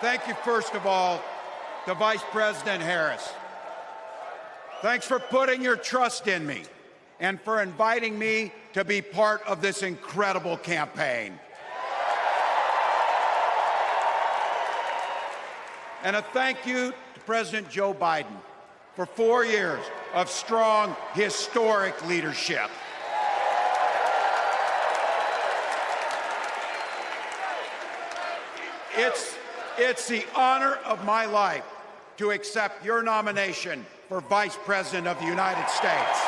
Thank you, first of all, to Vice President Harris. Thanks for putting your trust in me and for inviting me to be part of this incredible campaign. And a thank you to President Joe Biden for 4 years of strong, historic leadership. It's the honor of my life to accept your nomination for Vice President of the United States.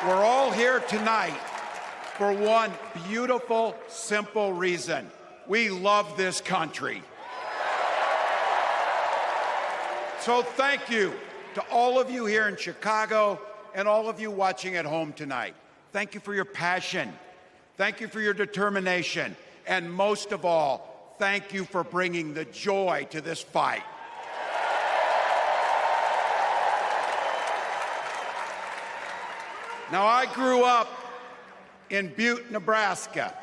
We're all here tonight for one beautiful, simple reason. We love this country. So thank you to all of you here in Chicago and all of you watching at home tonight. Thank you for your passion. Thank you for your determination. And most of all, thank you for bringing the joy to this fight. Now, I grew up in Butte, Nebraska,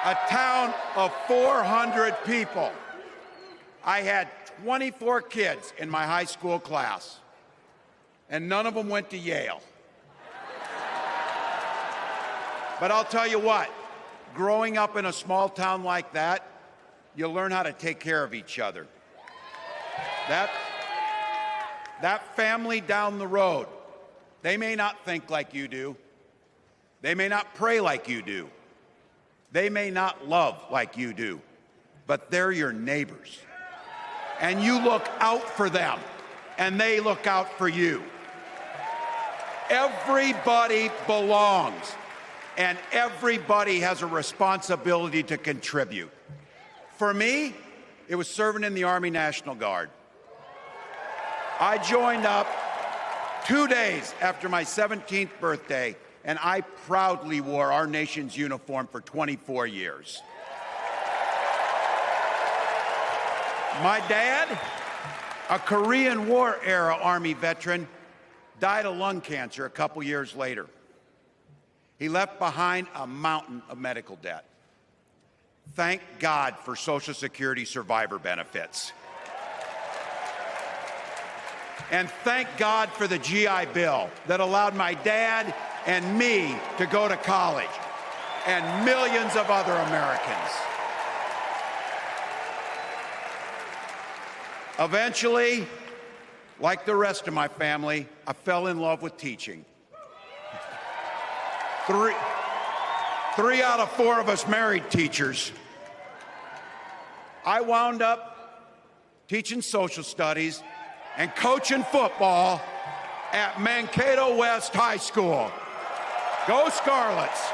a town of 400 people. I had 24 kids in my high school class, and none of them went to Yale. But I'll tell you what, growing up in a small town like that, you learn how to take care of each other. That family down the road, they may not think like you do. They may not pray like you do. They may not love like you do, but they're your neighbors. And you look out for them, and they look out for you. Everybody belongs, and everybody has a responsibility to contribute. For me, it was serving in the Army National Guard. I joined up 2 days after my 17th birthday, and I proudly wore our nation's uniform for 24 years. My dad, a Korean War era Army veteran, died of lung cancer a couple years later. He left behind a mountain of medical debt. Thank God for Social Security survivor benefits. And thank God for the GI Bill that allowed my dad and me to go to college, and millions of other Americans. Eventually, like the rest of my family, I fell in love with teaching. Three out of 4 of us married teachers. I wound up teaching social studies and coaching football at Mankato West High School. Go Scarlets!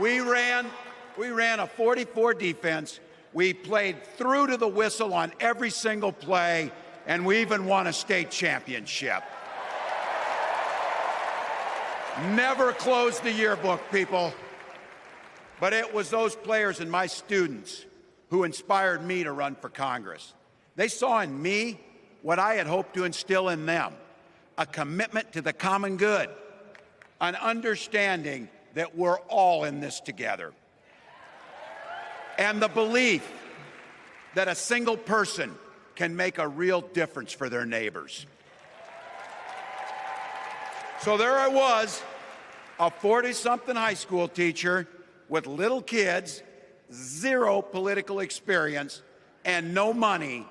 We ran a 44 defense. We played through to the whistle on every single play, and we even won a state championship. Never closed the yearbook, people. But it was those players and my students who inspired me to run for Congress. They saw in me what I had hoped to instill in them, a commitment to the common good, an understanding that we're all in this together, and the belief that a single person can make a real difference for their neighbors. So there I was, a 40-something high school teacher with little kids, 0 political experience, and no money,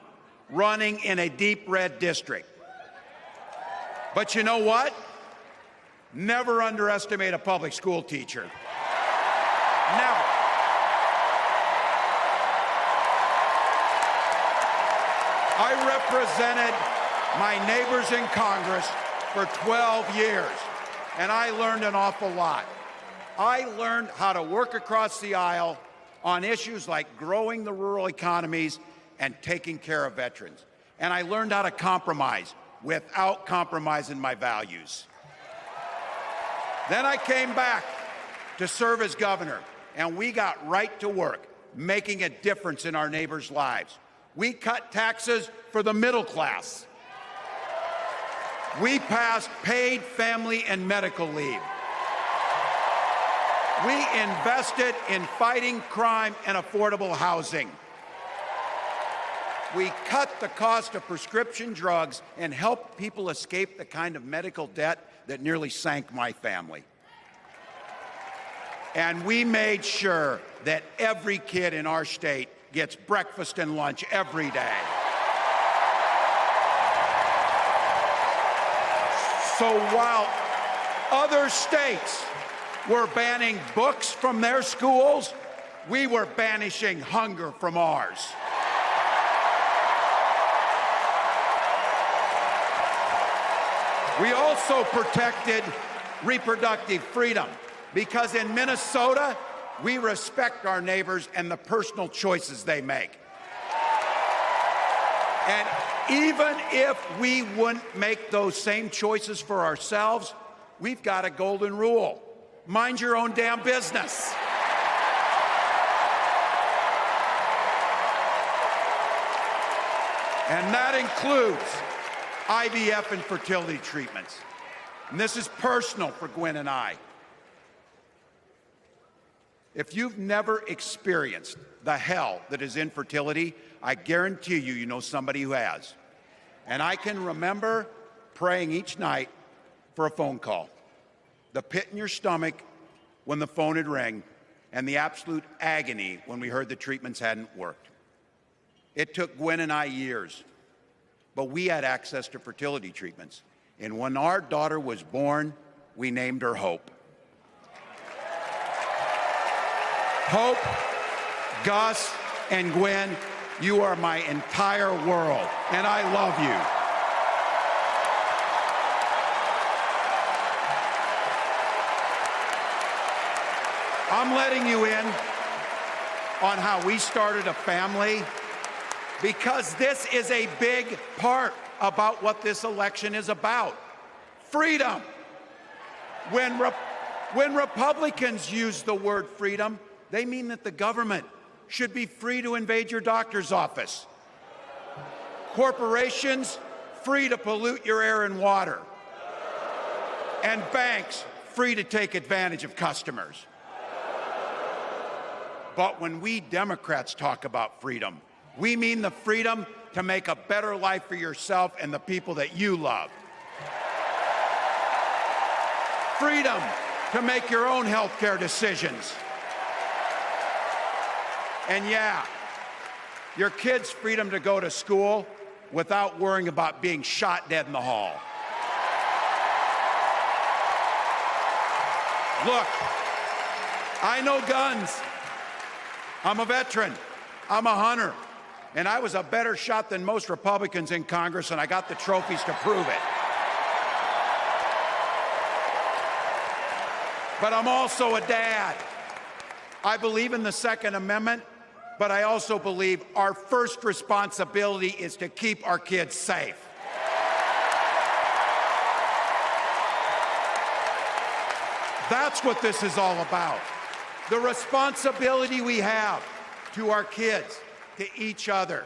running in a deep red district. But you know what? Never underestimate a public school teacher. Never. I represented my neighbors in Congress for 12 years, and I learned an awful lot. I learned how to work across the aisle on issues like growing the rural economies and taking care of veterans. And I learned how to compromise without compromising my values. Then I came back to serve as governor, and we got right to work, making a difference in our neighbors' lives. We cut taxes for the middle class. We passed paid family and medical leave. We invested in fighting crime and affordable housing. We cut the cost of prescription drugs and helped people escape the kind of medical debt that nearly sank my family. And we made sure that every kid in our state gets breakfast and lunch every day. So while other states were banning books from their schools, we were banishing hunger from ours. We also protected reproductive freedom because in Minnesota, we respect our neighbors and the personal choices they make. And even if we wouldn't make those same choices for ourselves, we've got a golden rule. Mind your own damn business. And that includes IVF and fertility treatments. And this is personal for Gwen and I. If you've never experienced the hell that is infertility, I guarantee you, you know somebody who has. And I can remember praying each night for a phone call, the pit in your stomach when the phone had rang, and the absolute agony when we heard the treatments hadn't worked. It took Gwen and I years, but we had access to fertility treatments. And when our daughter was born, we named her Hope. Hope, Gus, and Gwen, you are my entire world, and I love you. I'm letting you in on how we started a family because this is a big part about what this election is about. Freedom. When Republicans use the word freedom, they mean that the government should be free to invade your doctor's office. Corporations free to pollute your air and water. And banks free to take advantage of customers. But when we Democrats talk about freedom, we mean the freedom to make a better life for yourself and the people that you love. Freedom to make your own health care decisions. And yeah, your kids' freedom to go to school without worrying about being shot dead in the hall. Look, I know guns. I'm a veteran. I'm a hunter. And I was a better shot than most Republicans in Congress, and I got the trophies to prove it. But I'm also a dad. I believe in the Second Amendment, but I also believe our first responsibility is to keep our kids safe. That's what this is all about. The responsibility we have to our kids, to each other,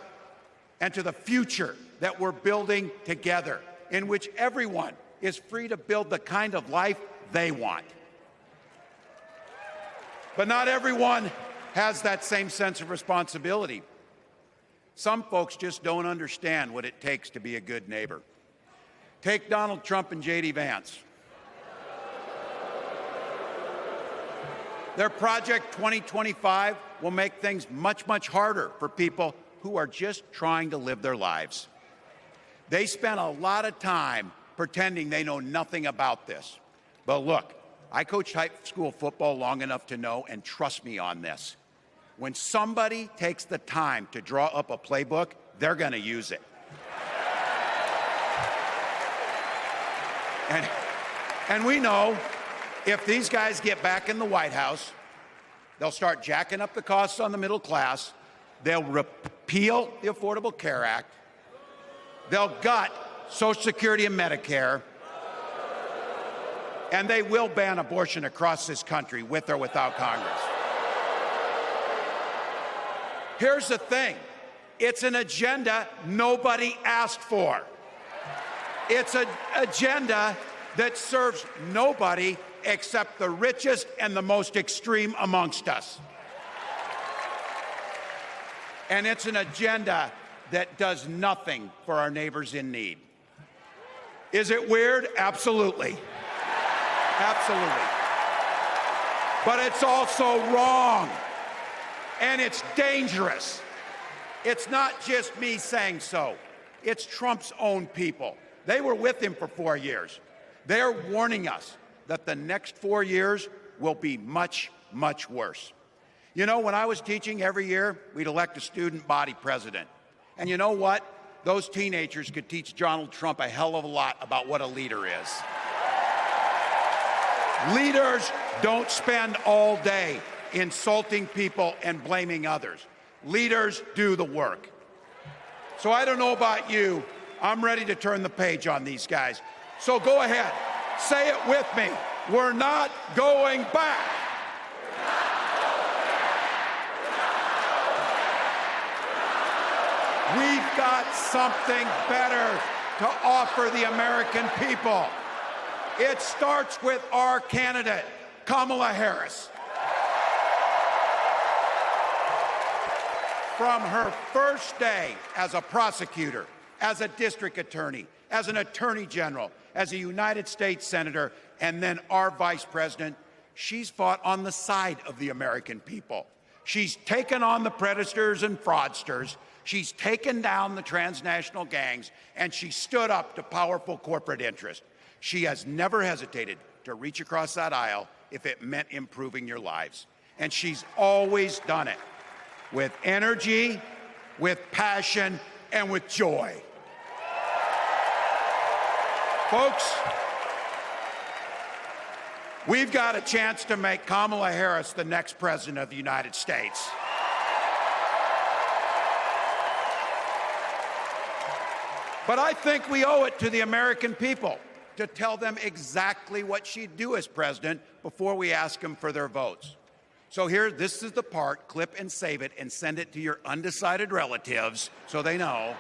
and to the future that we're building together, in which everyone is free to build the kind of life they want. But not everyone has that same sense of responsibility. Some folks just don't understand what it takes to be a good neighbor. Take Donald Trump and J.D. Vance. Their Project 2025 will make things much, much harder for people who are just trying to live their lives. They spent a lot of time pretending they know nothing about this. But look, I coached high school football long enough to know, and trust me on this, when somebody takes the time to draw up a playbook, they're going to use it. And we know if these guys get back in the White House, they'll start jacking up the costs on the middle class, they'll repeal the Affordable Care Act, they'll gut Social Security and Medicare, and they will ban abortion across this country with or without Congress. Here's the thing, it's an agenda nobody asked for. It's an agenda that serves nobody except the richest and the most extreme amongst us. And it's an agenda that does nothing for our neighbors in need. Is it weird? Absolutely. Absolutely. But it's also wrong, and it's dangerous. It's not just me saying so. It's Trump's own people. They were with him for 4 years. They're warning us that the next 4 years will be much, much worse. You know, when I was teaching every year, we'd elect a student body president. And you know what? Those teenagers could teach Donald Trump a hell of a lot about what a leader is. Leaders don't spend all day insulting people and blaming others. Leaders do the work. So I don't know about you, I'm ready to turn the page on these guys. So go ahead, say it with me. We're not going back. We've got something better to offer the American people. It starts with our candidate, Kamala Harris. From her first day as a prosecutor, as a district attorney, as an attorney general, as a United States senator, and then our vice president, she's fought on the side of the American people. She's taken on the predators and fraudsters. She's taken down the transnational gangs, and she stood up to powerful corporate interests. She has never hesitated to reach across that aisle if it meant improving your lives. And she's always done it with energy, with passion, and with joy. Folks, we've got a chance to make Kamala Harris the next president of the United States. But I think we owe it to the American people to tell them exactly what she'd do as president before we ask them for their votes. So here, this is the part, clip and save it and send it to your undecided relatives so they know.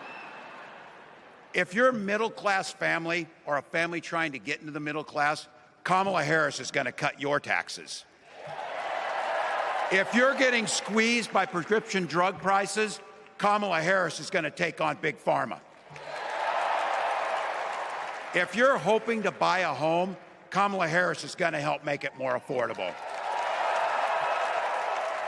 If you're a middle-class family or a family trying to get into the middle class, Kamala Harris is going to cut your taxes. If you're getting squeezed by prescription drug prices, Kamala Harris is going to take on Big Pharma. If you're hoping to buy a home, Kamala Harris is going to help make it more affordable.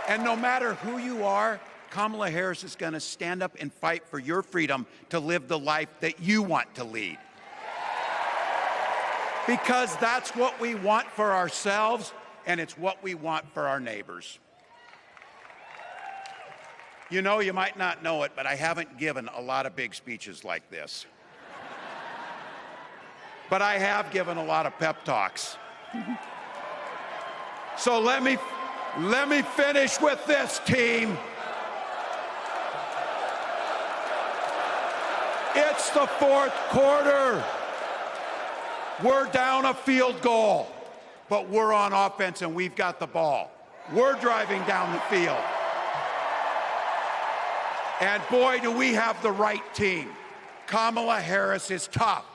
And no matter who you are, Kamala Harris is going to stand up and fight for your freedom to live the life that you want to lead. Because that's what we want for ourselves, and it's what we want for our neighbors. You know, you might not know it, but I haven't given a lot of big speeches like this. But I have given a lot of pep talks. So let me finish with this, team. It's the fourth quarter. We're down a field goal, but we're on offense and we've got the ball. We're driving down the field. And boy, do we have the right team. Kamala Harris is tough.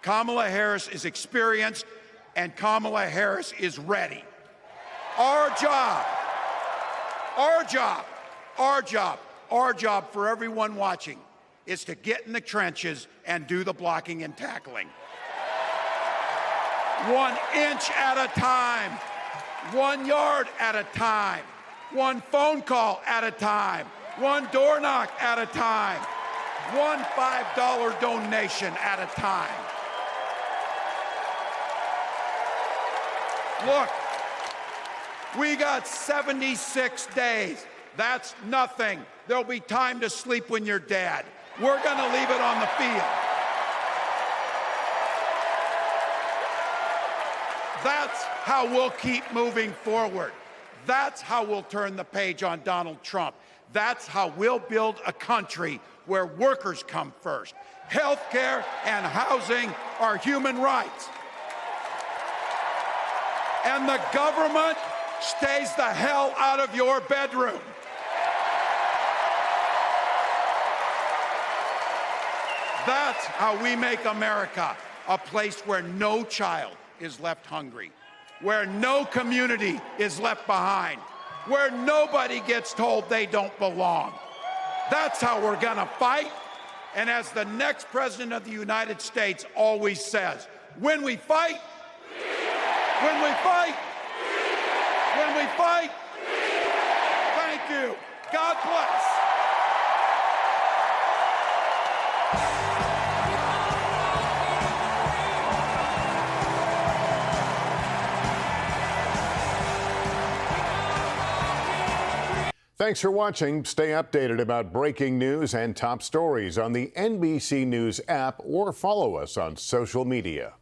Kamala Harris is experienced, and Kamala Harris is ready. Our job for everyone watching is to get in the trenches and do the blocking and tackling. 1 inch at a time, 1 yard at a time, 1 phone call at a time, 1 door knock at a time, 1 $5 donation at a time. Look, we got 76 days. That's nothing. There'll be time to sleep when you're dead. We're going to leave it on the field. That's how we'll keep moving forward. That's how we'll turn the page on Donald Trump. That's how we'll build a country where workers come first. Healthcare and housing are human rights. And the government stays the hell out of your bedroom. That's how we make America a place where no child is left hungry, where no community is left behind, where nobody gets told they don't belong. That's how we're gonna fight. And as the next president of the United States always says, when we fight, when we fight, when we fight, thank you. God bless. Thanks for watching. Stay updated about breaking news and top stories on the NBC News app or follow us on social media.